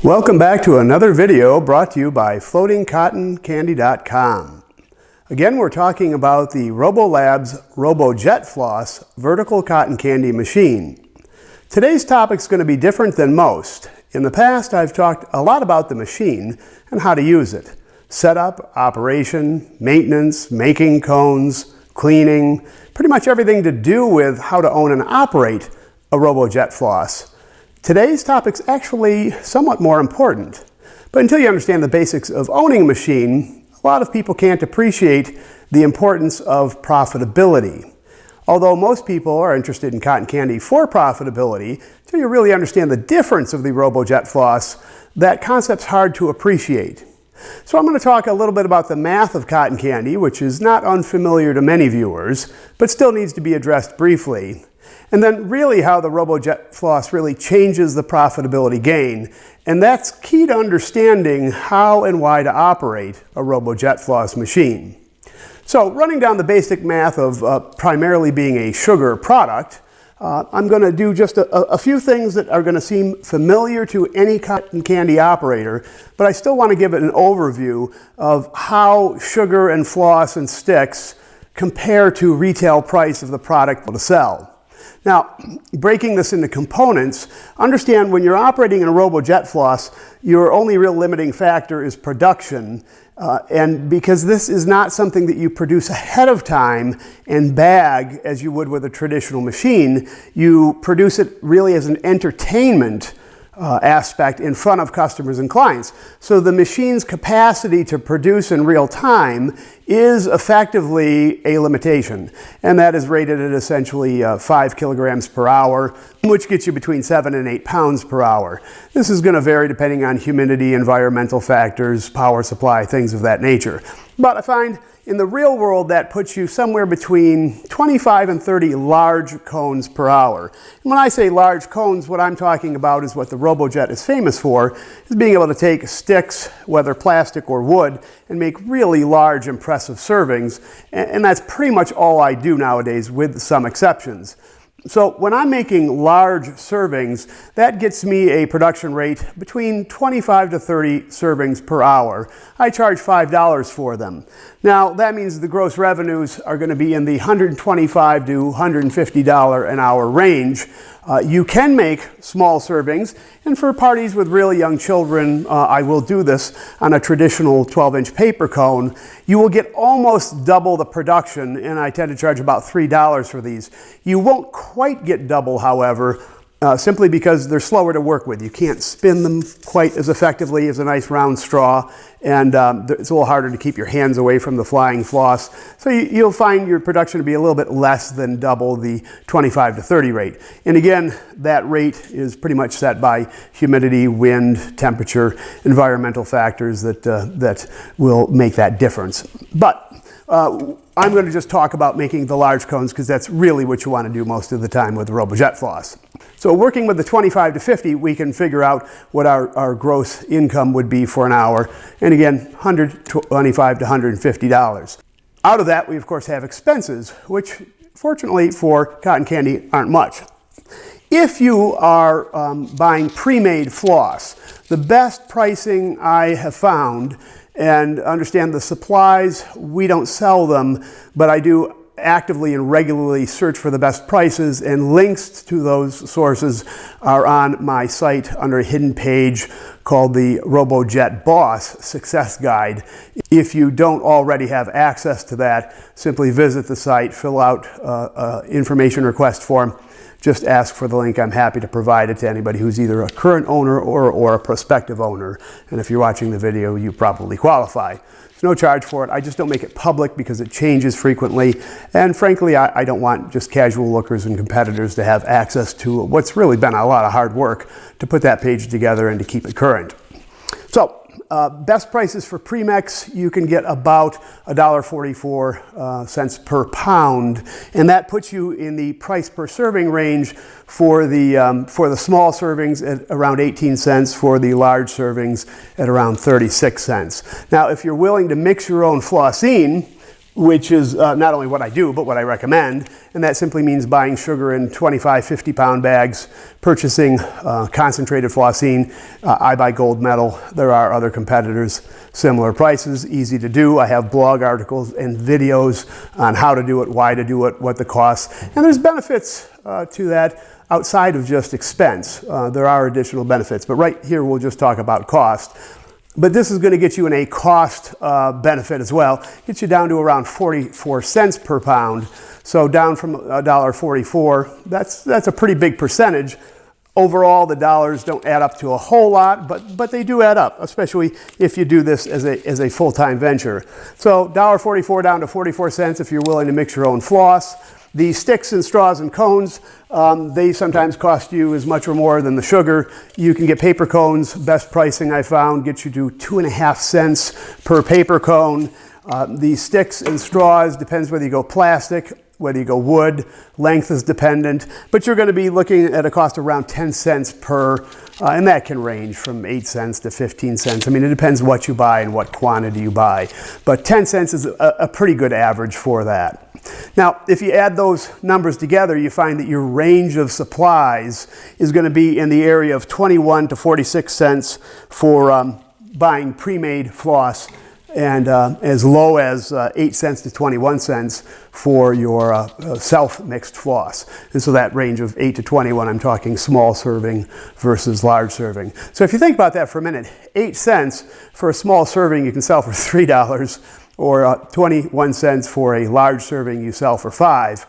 Welcome back to another video brought to you by FloatingCottonCandy.com. Again, we're talking about the RoboLabs Robo JetFloss vertical cotton candy machine. Today's topic is going to be different than most. In the past, I've talked a lot about the machine and how to use it. Setup, operation, maintenance, making cones, cleaning, pretty much everything to do with how to own and operate a Robo JetFloss. Today's topic's actually somewhat more important, but until you understand the basics of owning a machine, a lot of people can't appreciate the importance of profitability. Although most people are interested in cotton candy for profitability, until you really understand the difference of the Robo JetFloss, that concept's hard to appreciate. So I'm going to talk a little bit about the math of cotton candy, which is not unfamiliar to many viewers, but still needs to be addressed briefly. And then really how the Robo JetFloss really changes the profitability gain. And that's key to understanding how and why to operate a Robo JetFloss machine. So running down the basic math of primarily being a sugar product, I'm going to do just a few things that are going to seem familiar to any cotton candy operator, but I still want to give it an overview of how sugar and floss and sticks compare to retail price of the product to sell. Now, breaking this into components, understand when you're operating in a Robo JetFloss, your only real limiting factor is production. And because this is not something that you produce ahead of time and bag as you would with a traditional machine, you produce it really as an entertainment aspect in front of customers and clients. So the machine's capacity to produce in real time is effectively a limitation, and that is rated at essentially 5 kilograms per hour, which gets you between 7 and 8 pounds per hour. This is going to vary depending on humidity, environmental factors, power supply, things of that nature. But I find in the real world that puts you somewhere between 25 and 30 large cones per hour. And when I say large cones, what I'm talking about is what the RoboJet is famous for, is being able to take sticks, whether plastic or wood, and make really large, impressive servings. And that's pretty much all I do nowadays, with some exceptions. So when I'm making large servings, that gets me a production rate between 25 to 30 servings per hour. I charge $5 for them. Now that means the gross revenues are going to be in the $125 to $150 an hour range. You can make small servings, and for parties with really young children, I will do this on a traditional 12-inch paper cone. You will get almost double the production, and I tend to charge about $3 for these. You won't quite get double, however, simply because they're slower to work with. You can't spin them quite as effectively as a nice round straw, and it's a little harder to keep your hands away from the flying floss. So you'll find your production to be a little bit less than double the 25 to 30 rate. And again, that rate is pretty much set by humidity, wind, temperature, environmental factors that will make that difference. But I'm going to just talk about making the large cones because that's really what you want to do most of the time with the Robo JetFloss. So working with the 25 to 50, we can figure out what our gross income would be for an hour. And again, $125 to $150. Out of that, we of course have expenses, which fortunately for cotton candy aren't much. If you are buying pre-made floss, the best pricing I have found, and understand the supplies, we don't sell them, but I do actively and regularly search for the best prices, and links to those sources are on my site under a hidden page called the RoboJet Boss Success Guide. If you don't already have access to that, simply visit the site, fill out an information request form. Just ask for the link. I'm happy to provide it to anybody who's either a current owner or a prospective owner. And if you're watching the video, you probably qualify. There's no charge for it. I just don't make it public because it changes frequently. And frankly, I don't want just casual lookers and competitors to have access to what's really been a lot of hard work to put that page together and to keep it current. So, best prices for premix, you can get about $1.44 per pound, and that puts you in the price per serving range for the small servings at around 18 cents, for the large servings at around 36 cents. Now, if you're willing to mix your own flossine, which is not only what I do, but what I recommend. And that simply means buying sugar in 25, 50-pound bags, purchasing concentrated flossine. I buy gold medal. There are other competitors, similar prices, easy to do. I have blog articles and videos on how to do it, why to do it, what the costs. And there's benefits to that outside of just expense. There are additional benefits, but right here we'll just talk about cost. But this is going to get you in a cost benefit as well. Gets you down to around 44 cents per pound. So down from $1.44, that's a pretty big percentage. Overall, the dollars don't add up to a whole lot, but they do add up, especially if you do this as a full-time venture. So $1.44 down to 44 cents if you're willing to mix your own floss. The sticks and straws and cones, they sometimes cost you as much or more than the sugar. You can get paper cones. Best pricing I found gets you to 2.5 cents per paper cone. The sticks and straws, depends whether you go plastic, whether you go wood, length is dependent, but you're going to be looking at a cost around 10 cents per, and that can range from 8 cents to 15 cents. I mean, it depends what you buy and what quantity you buy, but 10 cents is a pretty good average for that. Now, if you add those numbers together, you find that your range of supplies is going to be in the area of 21 to 46 cents for buying pre-made floss, and as low as 8 cents to 21 cents for your self-mixed floss. And so that range of 8 to 21, I'm talking small serving versus large serving. So if you think about that for a minute, 8 cents for a small serving you can sell for $3, or 21 cents for a large serving you sell for $5.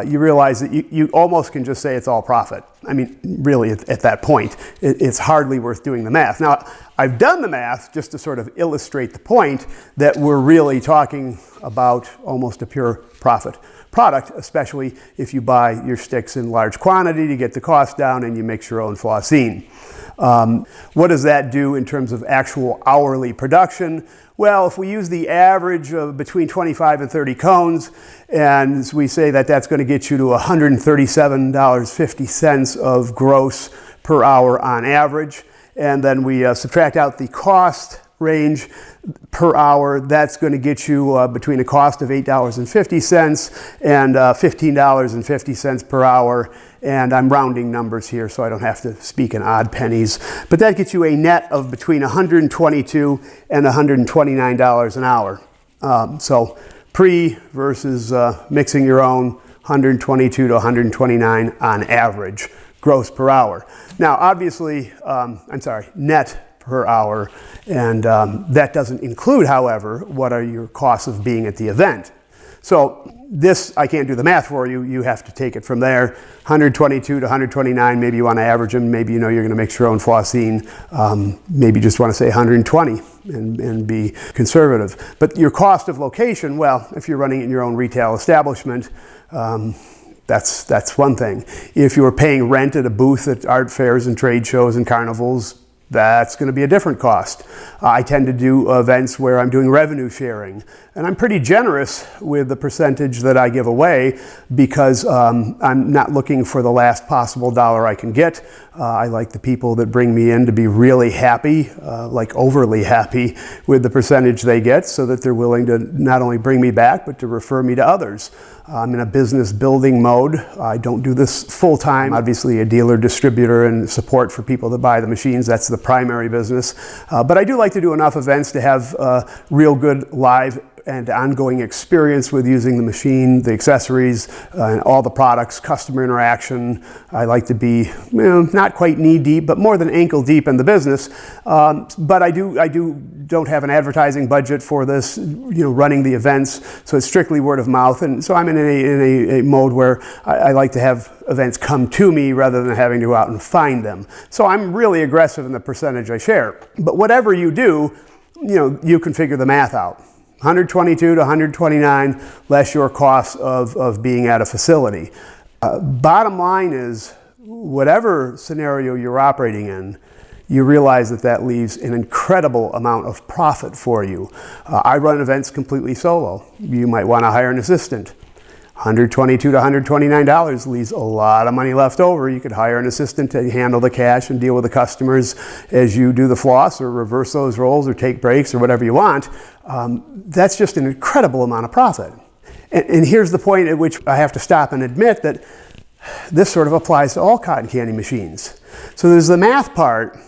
You realize that you almost can just say it's all profit. I mean, really, at that point, it's hardly worth doing the math. Now, I've done the math just to sort of illustrate the point that we're really talking about almost a pure profit product, especially if you buy your sticks in large quantity to get the cost down and you mix your own flossine. What does that do in terms of actual hourly production? Well, if we use the average of between 25 and 30 cones, and we say that that's going to get you to $137.50 of gross per hour on average, and then we subtract out the cost range per hour, that's going to get you between a cost of $8.50 and $15.50 per hour. And I'm rounding numbers here so I don't have to speak in odd pennies. But that gets you a net of between $122 and $129 an hour. So pre versus mixing your own, 122 to 129 on average, gross per hour. Now, obviously, net per hour, and that doesn't include, however, what are your costs of being at the event. So this, I can't do the math for you. You have to take it from there. 122 to 129, maybe you want to average them. Maybe you know you're going to mix your own flossine. Maybe you just want to say 120 and be conservative. But your cost of location, well, if you're running it in your own retail establishment, that's one thing. If you were paying rent at a booth at art fairs and trade shows and carnivals, that's going to be a different cost. I tend to do events where I'm doing revenue sharing, and I'm pretty generous with the percentage that I give away because I'm not looking for the last possible dollar I can get. I like the people that bring me in to be really happy, like overly happy with the percentage they get, so that they're willing to not only bring me back, but to refer me to others. I'm in a business building mode. I don't do this full time. Obviously a dealer, distributor, and support for people that buy the machines. That's the primary business. But I do like to do enough events to have real good live and ongoing experience with using the machine, the accessories, and all the products, customer interaction. I like to be, not quite knee deep, but more than ankle deep in the business. But I don't have an advertising budget for this, running the events. So it's strictly word of mouth. And so I'm in a mode where I like to have events come to me rather than having to go out and find them. So I'm really aggressive in the percentage I share. But whatever you do, you can figure the math out. 122 to 129 less your costs of being at a facility. Bottom line is, whatever scenario you're operating in, you realize that leaves an incredible amount of profit for you. I run events completely solo. You might want to hire an assistant. $122 to $129 leaves a lot of money left over. You could hire an assistant to handle the cash and deal with the customers as you do the floss, or reverse those roles, or take breaks, or whatever you want. That's just an incredible amount of profit. And here's the point at which I have to stop and admit that this sort of applies to all cotton candy machines. So there's the math part,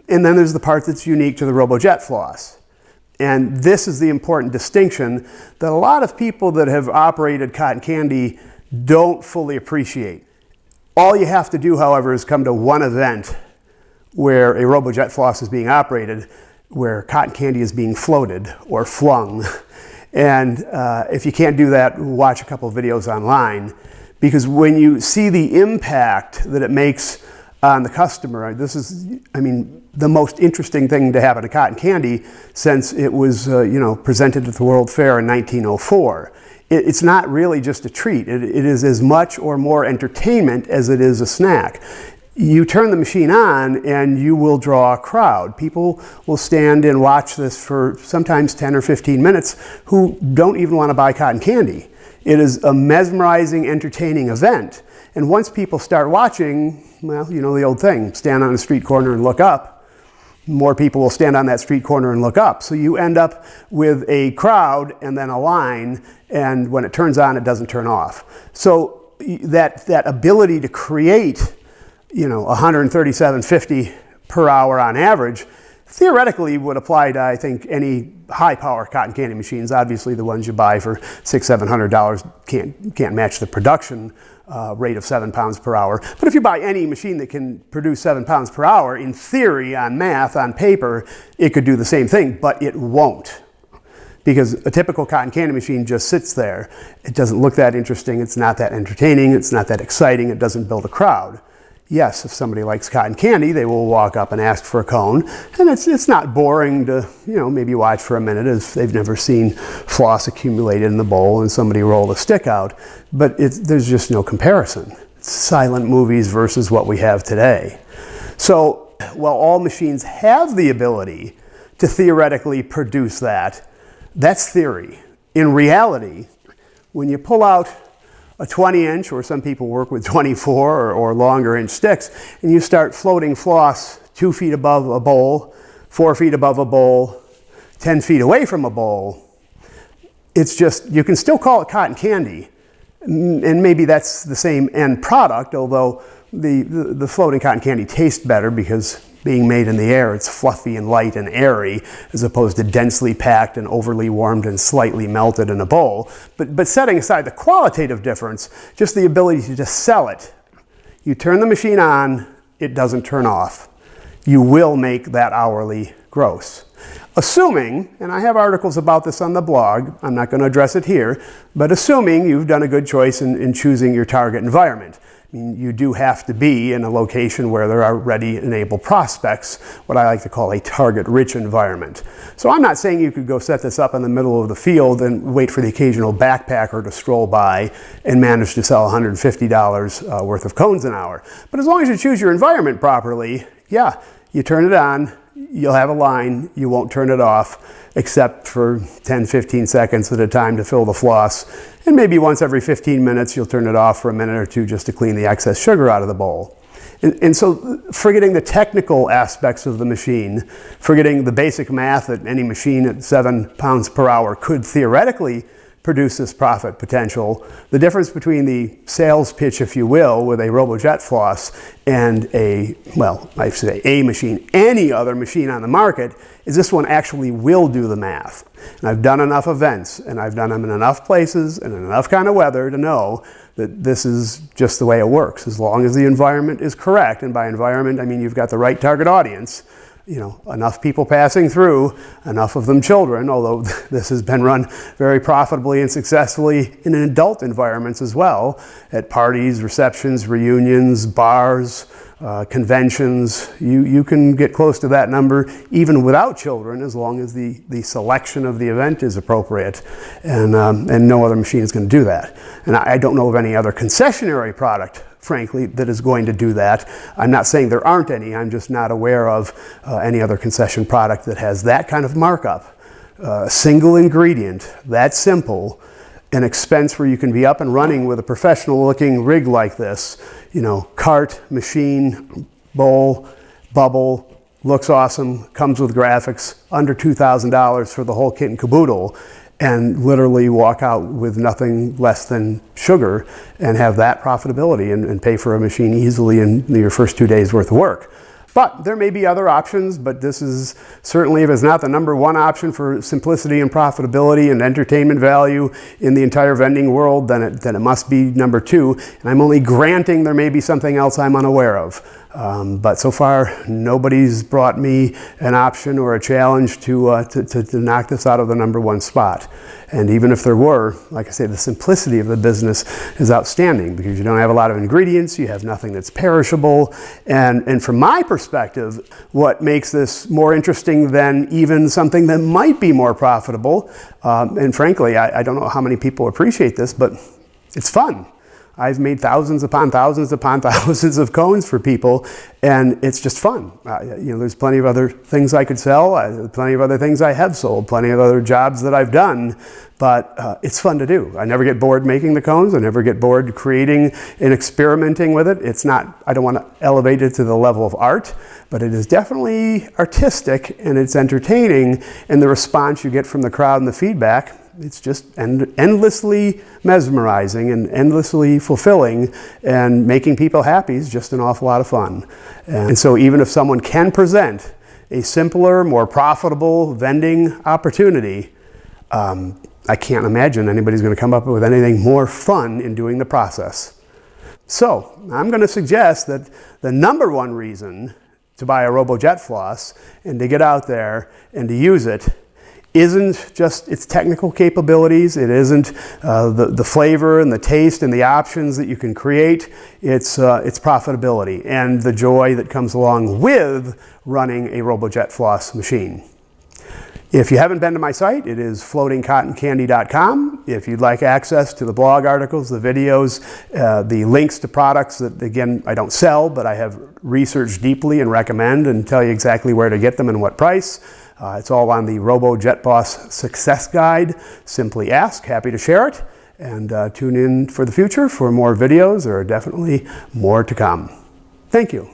and then there's the part that's unique to the Robo JetFloss. And this is the important distinction that a lot of people that have operated cotton candy don't fully appreciate. All you have to do, however, is come to one event where a Robo JetFloss is being operated, where cotton candy is being floated or flung. And if you can't do that, watch a couple of videos online, because when you see the impact that it makes on the customer, this is, I mean, the most interesting thing to happen to cotton candy since it was, presented at the World Fair in 1904. It's not really just a treat. It is as much or more entertainment as it is a snack. You turn the machine on and you will draw a crowd. People will stand and watch this for sometimes 10 or 15 minutes who don't even want to buy cotton candy. It is a mesmerizing, entertaining event. And once people start watching, well, you know the old thing, stand on a street corner and look up. More people will stand on that street corner and look up. So you end up with a crowd and then a line, and when it turns on, it doesn't turn off. So that ability to create, $137.50 per hour on average, theoretically would apply to, I think, any high-power cotton candy machines. Obviously, the ones you buy for $600, $700 can't match the production rate of 7 pounds per hour. But if you buy any machine that can produce 7 pounds per hour, in theory, on math, on paper, it could do the same thing, but it won't. Because a typical cotton candy machine just sits there. It doesn't look that interesting, it's not that entertaining, it's not that exciting, it doesn't build a crowd. Yes, if somebody likes cotton candy, they will walk up and ask for a cone. And it's not boring to, maybe watch for a minute if they've never seen floss accumulated in the bowl and somebody roll a stick out. But there's just no comparison. It's silent movies versus what we have today. So while all machines have the ability to theoretically produce that, that's theory. In reality, when you pull out a 20-inch, or some people work with 24 or longer inch sticks, and you start floating floss 2 feet above a bowl, 4 feet above a bowl, 10 feet away from a bowl, it's just, you can still call it cotton candy, and maybe that's the same end product, although the floating cotton candy tastes better because being made in the air, it's fluffy and light and airy, as opposed to densely packed and overly warmed and slightly melted in a bowl. But setting aside the qualitative difference, just the ability to just sell it. You turn the machine on, it doesn't turn off. You will make that hourly gross. Assuming, and I have articles about this on the blog, I'm not going to address it here, but assuming you've done a good choice in choosing your target environment. I mean, you do have to be in a location where there are ready and able prospects, what I like to call a target-rich environment. So I'm not saying you could go set this up in the middle of the field and wait for the occasional backpacker to stroll by and manage to sell $150 worth of cones an hour. But as long as you choose your environment properly, yeah, you turn it on, you'll have a line, you won't turn it off, except for 10, 15 seconds at a time to fill the floss. And maybe once every 15 minutes, you'll turn it off for a minute or two just to clean the excess sugar out of the bowl. And so forgetting the technical aspects of the machine, forgetting the basic math that any machine at 7 pounds per hour could theoretically produce this profit potential, the difference between the sales pitch, if you will, with a Robo JetFloss and I say a machine, any other machine on the market, is this one actually will do the math. And I've done enough events, and I've done them in enough places and in enough kind of weather to know that this is just the way it works. As long as the environment is correct, and by environment I mean you've got the right target audience, enough people passing through, enough of them children, although this has been run very profitably and successfully in adult environments as well, at parties, receptions, reunions, bars, conventions. You can get close to that number even without children, as long as the selection of the event is appropriate, and no other machine is going to do that. And I don't know of any other concessionary product, frankly, that is going to do that. I'm not saying there aren't any, I'm just not aware of any other concession product that has that kind of markup. A single ingredient, that simple, an expense where you can be up and running with a professional looking rig like this, cart, machine, bowl, bubble, looks awesome, comes with graphics, under $2,000 for the whole kit and caboodle, and literally walk out with nothing less than sugar and have that profitability and pay for a machine easily in your first 2 days worth of work. But there may be other options, but this is certainly, if it's not the #1 option for simplicity and profitability and entertainment value in the entire vending world, then it must be #2. And I'm only granting there may be something else I'm unaware of. But so far, nobody's brought me an option or a challenge to knock this out of the #1 spot. And even if there were, like I say, the simplicity of the business is outstanding because you don't have a lot of ingredients, you have nothing that's perishable. And from my perspective, what makes this more interesting than even something that might be more profitable, and frankly, I don't know how many people appreciate this, but it's fun. I've made thousands upon thousands upon thousands of cones for people, and it's just fun. There's plenty of other things I could sell, plenty of other things I have sold, plenty of other jobs that I've done, but it's fun to do. I never get bored making the cones. I never get bored creating and experimenting with it. It's not, I don't want to elevate it to the level of art, but it is definitely artistic and it's entertaining, and the response you get from the crowd and the feedback, it's just endlessly mesmerizing and endlessly fulfilling, and making people happy is just an awful lot of fun. And so even if someone can present a simpler, more profitable vending opportunity, I can't imagine anybody's going to come up with anything more fun in doing the process. So I'm going to suggest that the #1 reason to buy a Robo JetFloss and to get out there and to use it isn't just its technical capabilities, it isn't the flavor and the taste and the options that you can create, it's profitability and the joy that comes along with running a Robo JetFloss machine. If you haven't been to my site, it is floatingcottoncandy.com. If you'd like access to the blog articles, the videos, the links to products that, again, I don't sell, but I have researched deeply and recommend and tell you exactly where to get them and what price. It's all on the Robo JetBoss Success Guide. Simply ask, happy to share it. And tune in for the future for more videos. There are definitely more to come. Thank you.